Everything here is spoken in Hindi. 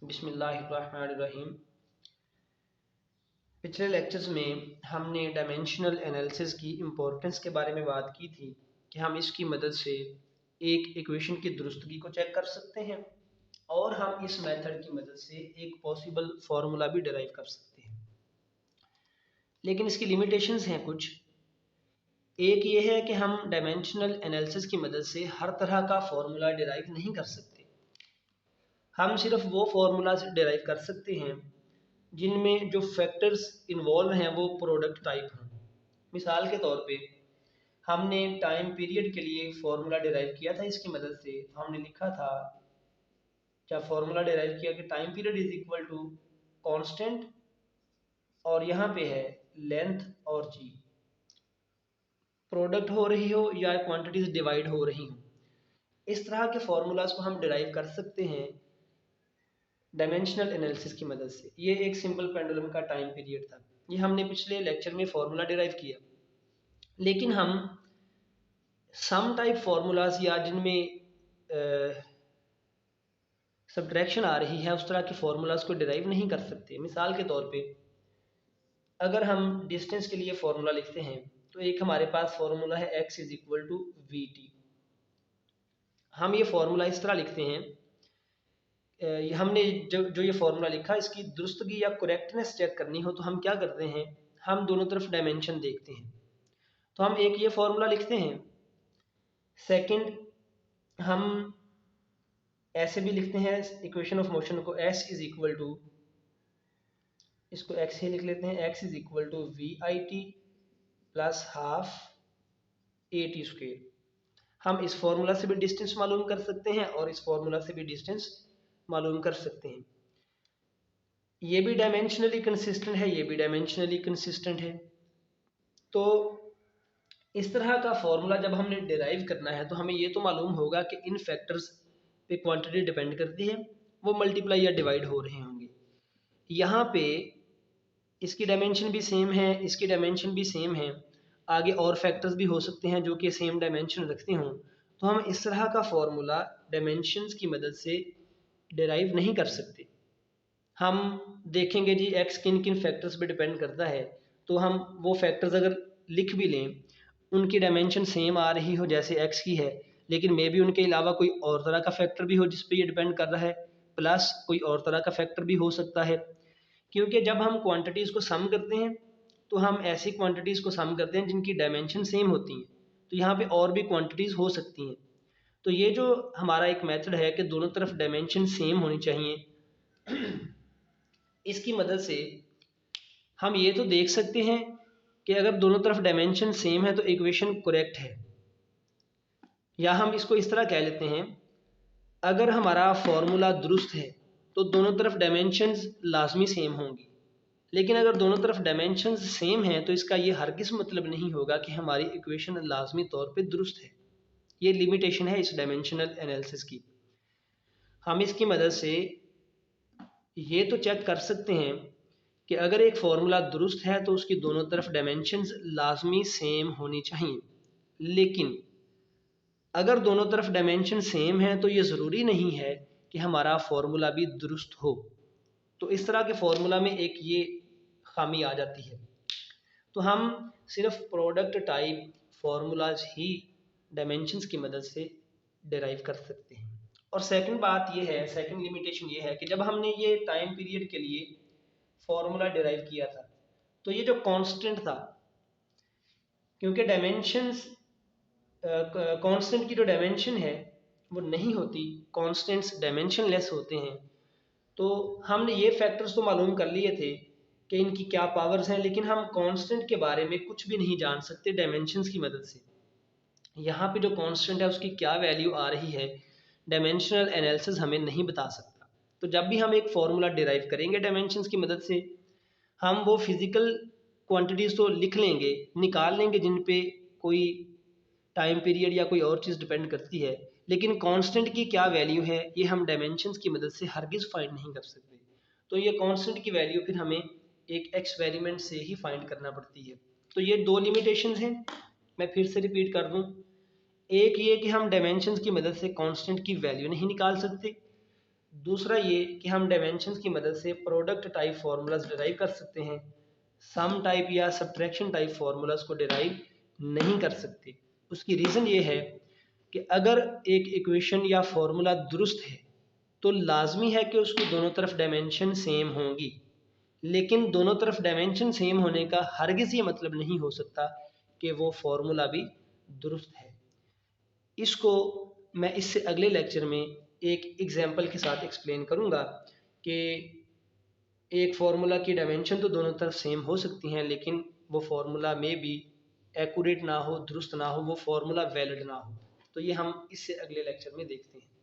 बिस्मिल्लाहिर्रहमानिर्रहीम। पिछले लेक्चर्स में हमने डायमेंशनल एनालिसिस की इम्पोर्टेंस के बारे में बात की थी कि हम इसकी मदद से एक इक्वेशन की दुरुस्तगी को चेक कर सकते हैं और हम इस मेथड की मदद से एक पॉसिबल फार्मूला भी डिराइव कर सकते हैं। लेकिन इसकी लिमिटेशंस हैं कुछ। एक ये है कि हम डायमेंशनल एनालिसिस की मदद से हर तरह का फार्मूला डिराइव नहीं कर सकते। हम सिर्फ वो फार्मूला डिराइव कर सकते हैं जिनमें जो फैक्टर्स इन्वॉल्व हैं वो प्रोडक्ट टाइप हैं। मिसाल के तौर पे हमने टाइम पीरियड के लिए फार्मूला डिराइव किया था। इसकी मदद से हमने लिखा था, जब फार्मूला डिराइव किया कि time period is equal to constant और यहाँ पे है लेंथ और जी, प्रोडक्ट हो रही हो या क्वांटिटीज डिवाइड हो रही हो। इस तरह के फार्मूलाज को हम डिराइव कर सकते हैं डायमेंशनल एनालिसिस की मदद से। ये एक सिंपल पेंडुलम का टाइम पीरियड था। ये हमने पिछले लेक्चर में फार्मूला डिराइव किया। लेकिन हम सम टाइप फार्मूलाज या जिनमें सब्ट्रैक्शन आ रही है उस तरह के फार्मूलाज को डिराइव नहीं कर सकते। मिसाल के तौर पे अगर हम डिस्टेंस के लिए फार्मूला लिखते हैं तो एक हमारे पास फार्मूला है x is equal to V T. हम ये फार्मूला इस तरह लिखते हैं, हमने जो ये फार्मूला लिखा इसकी दुरुस्तगी या करेक्टनेस चेक करनी हो तो हम क्या करते हैं, हम दोनों तरफ डायमेंशन देखते हैं। तो हम एक ये फार्मूला लिखते हैं। सेकंड, हम ऐसे भी लिखते हैं इक्वेशन ऑफ मोशन को, s इज इक्वल टू, इसको x ही लिख लेते हैं, x is equal to V I T plus half A T square. हम इस फार्मूला से भी डिस्टेंस मालूम कर सकते हैं और इस फार्मूला से भी डिस्टेंस मालूम कर सकते हैं। ये भी डायमेंशनली कंसिस्टेंट है, ये भी डायमेंशनली कंसिस्टेंट है। तो इस तरह का फार्मूला जब हमने डिराइव करना है तो हमें ये तो मालूम होगा कि इन फैक्टर्स पे क्वांटिटी डिपेंड करती है, वो मल्टीप्लाई या डिवाइड हो रहे होंगे। यहाँ पे इसकी डायमेंशन भी सेम है, इसकी डायमेंशन भी सेम है, आगे और फैक्टर्स भी हो सकते हैं जो कि सेम डायमेंशन रखते हों। तो हम इस तरह का फार्मूला डायमेंशंस की मदद से डिराइव नहीं कर सकते। हम देखेंगे जी x किन किन फैक्टर्स पे डिपेंड करता है, तो हम वो फैक्टर्स अगर लिख भी लें, उनकी डायमेंशन सेम आ रही हो जैसे x की है, लेकिन मे बी उनके अलावा कोई और तरह का फैक्टर भी हो जिस पे ये डिपेंड कर रहा है, प्लस कोई और तरह का फैक्टर भी हो सकता है। क्योंकि जब हम क्वांटिटीज़ को सम करते हैं तो हम ऐसी क्वांटिटीज़ को सम करते हैं जिनकी डायमेंशन सेम होती हैं। तो यहाँ पे और भी क्वांटिटीज़ हो सकती हैं। तो ये जो हमारा एक मेथड है कि दोनों तरफ डायमेंशन सेम होनी चाहिए, इसकी मदद से हम ये तो देख सकते हैं कि अगर दोनों तरफ डायमेंशन सेम है तो इक्वेशन करेक्ट है। या हम इसको इस तरह कह लेते हैं, अगर हमारा फॉर्मूला दुरुस्त है तो दोनों तरफ डायमेंशंस लाजमी सेम होंगी। लेकिन अगर दोनों तरफ डायमेंशंस सेम हैं तो इसका ये हरगिज़ मतलब नहीं होगा कि हमारी इक्वेशन लाजमी तौर पे दुरुस्त है। ये लिमिटेशन है इस डायमेंशनल एनालिसिस की। हम इसकी मदद से ये तो चेक कर सकते हैं कि अगर एक फार्मूला दुरुस्त है तो उसकी दोनों तरफ डायमेंशंस लाजमी सेम होनी चाहिए। लेकिन अगर दोनों तरफ डायमेंशन सेम है तो ये ज़रूरी नहीं है कि हमारा फार्मूला भी दुरुस्त हो। तो इस तरह के फार्मूला में एक ये खामी आ जाती है। तो हम सिर्फ प्रोडक्ट टाइप फार्मूलाज ही डायमेंशंस की मदद से डिराइव कर सकते हैं। और सेकंड बात ये है, सेकंड लिमिटेशन ये है कि जब हमने ये टाइम पीरियड के लिए फार्मूला डिराइव किया था तो ये जो कांस्टेंट था, क्योंकि डायमेंशंस कांस्टेंट की जो डायमेंशन है वो नहीं होती, कांस्टेंट्स डायमेंशन लेस होते हैं। तो हमने ये फैक्टर्स तो मालूम कर लिए थे कि इनकी क्या पावर्स हैं, लेकिन हम कांस्टेंट के बारे में कुछ भी नहीं जान सकते डायमेंशंस की मदद से। यहाँ पे जो कांस्टेंट है उसकी क्या वैल्यू आ रही है, डायमेंशनल एनालिसिस हमें नहीं बता सकता। तो जब भी हम एक फार्मूला डिराइव करेंगे डायमेंशंस की मदद से, हम वो फिज़िकल क्वांटिटीज़ तो लिख लेंगे, निकाल लेंगे जिन पे कोई टाइम पीरियड या कोई और चीज़ डिपेंड करती है, लेकिन कांस्टेंट की क्या वैल्यू है ये हम डायमेंशंस की मदद से हरगिज़ फाइंड नहीं कर सकते। तो ये कांस्टेंट की वैल्यू फिर हमें एक एक्सपेरिमेंट से ही फाइंड करना पड़ती है। तो ये दो लिमिटेशंस हैं, मैं फिर से रिपीट कर दूं। एक ये कि हम डायमेंशंस की मदद से कांस्टेंट की वैल्यू नहीं निकाल सकते। दूसरा ये कि हम डायमेंशंस की मदद से प्रोडक्ट टाइप फार्मूलाज डिराइव कर सकते हैं, सम टाइप या सब्ट्रैक्शन टाइप फार्मूलाज को डिराइव नहीं कर सकते। उसकी रीज़न ये है कि अगर एक इक्वेशन या फार्मूला दुरुस्त है तो लाजमी है कि उसकी दोनों तरफ डायमेंशन सेम होंगी, लेकिन दोनों तरफ डायमेंशन सेम होने का हरगिज़ ये मतलब नहीं हो सकता कि वो फार्मूला भी दुरुस्त है। इसको मैं इससे अगले लेक्चर में एक एग्जांपल के साथ एक्सप्लेन करूँगा कि एक फार्मूला की डायमेंशन तो दोनों तरफ सेम हो सकती हैं, लेकिन वो फार्मूला में भी एक्यूरेट ना हो, दुरुस्त ना हो, वो फार्मूला वैलिड ना हो। तो ये हम इससे अगले लेक्चर में देखते हैं।